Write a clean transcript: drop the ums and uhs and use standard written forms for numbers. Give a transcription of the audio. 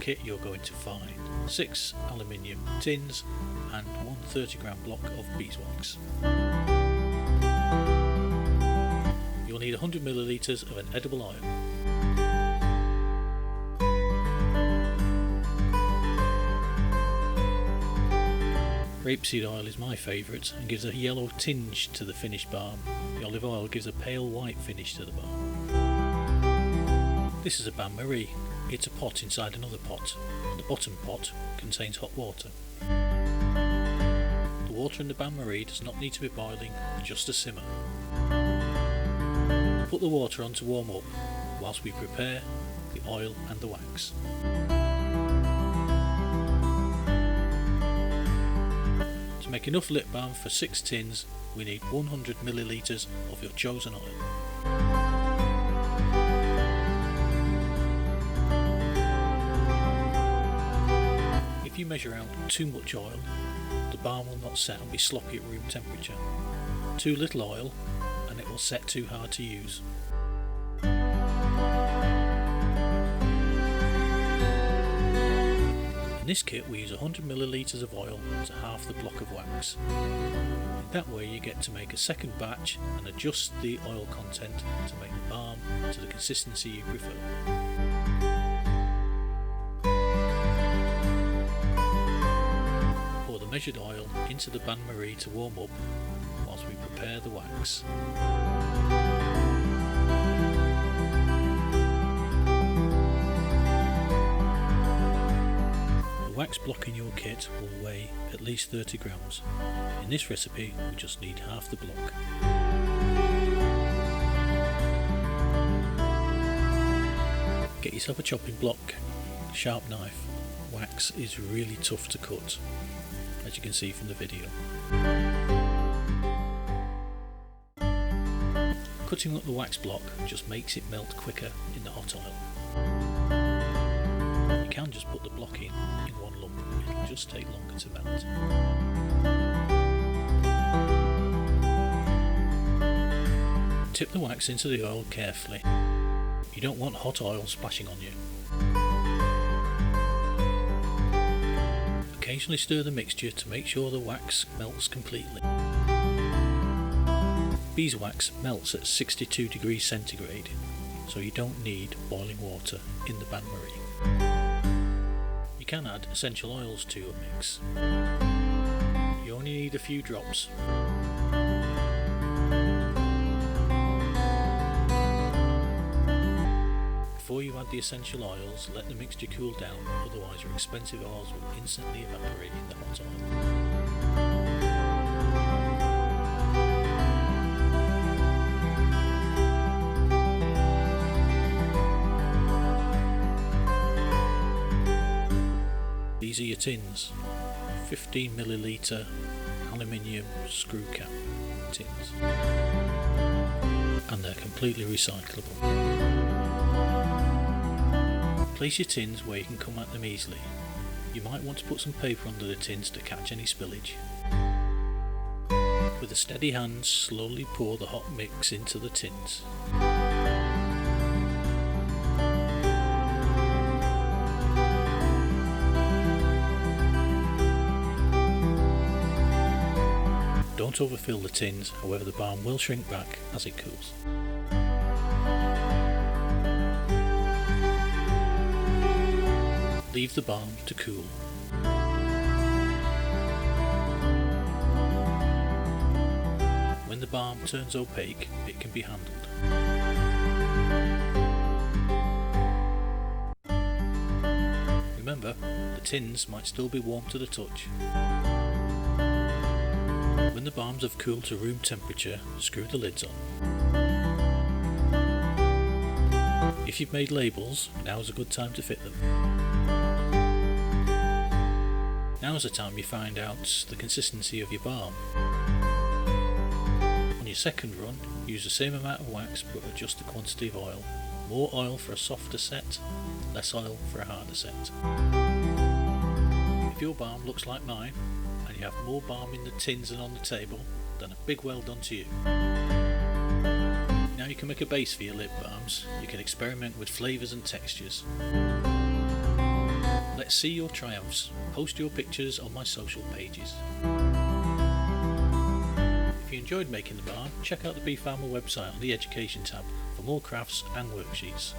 kit you're going to find 6 aluminium tins and one 30-gram block of beeswax. You'll need 100 millilitres of an edible oil. Rapeseed oil is my favourite and gives a yellow tinge to the finished balm. The olive oil gives a pale white finish to the balm. This is a bain-marie. It's a pot inside another pot. The bottom pot contains hot water. The water in the bain-marie does not need to be boiling, just a simmer. Put the water on to warm up whilst we prepare the oil and the wax. To make enough lip balm for 6 tins, we need 100 millilitres of your chosen oil. If you measure out too much oil, the balm will not set and be sloppy at room temperature. Too little oil and it will set too hard to use. In this kit we use 100 millilitres of oil to half the block of wax. In that way you get to make a second batch and adjust the oil content to make the balm to the consistency you prefer. Pour the measured oil into the bain-marie to warm up whilst we prepare the wax. The wax block in your kit will weigh at least 30 grams. In this recipe we just need half the block. Get yourself a chopping block, sharp knife. Wax is really tough to cut, as you can see from the video. Cutting up the wax block just makes it melt quicker in the hot oil. You can just put the block in one lump, it'll just take longer to melt. Tip the wax into the oil carefully. You don't want hot oil splashing on you. Occasionally stir the mixture to make sure the wax melts completely. Beeswax melts at 62 degrees centigrade, so you don't need boiling water in the bain-marie. You can add essential oils to your mix. You only need a few drops. Before you add the essential oils, let the mixture cool down, otherwise your expensive oils will instantly evaporate in the hot oil. These are your tins, 15 millilitre aluminium screw cap tins, and they're completely recyclable. Place your tins where you can come at them easily. You might want to put some paper under the tins to catch any spillage. With a steady hand, slowly pour the hot mix into the tins. Don't overfill the tins, however the balm will shrink back as it cools. Leave the balm to cool. When the balm turns opaque, it can be handled. Remember, the tins might still be warm to the touch. When the balms have cooled to room temperature, screw the lids on. If you've made labels, now is a good time to fit them. Now is the time you find out the consistency of your balm. On your second run, use the same amount of wax but adjust the quantity of oil. More oil for a softer set, less oil for a harder set. If your balm looks like mine, and you have more balm in the tins than on the table, then a big well done to you. Now you can make a base for your lip balms. You can experiment with flavours and textures. Let's see your triumphs. Post your pictures on my social pages. If you enjoyed making the barn, check out the Bee Farmer website on the Education tab for more crafts and worksheets.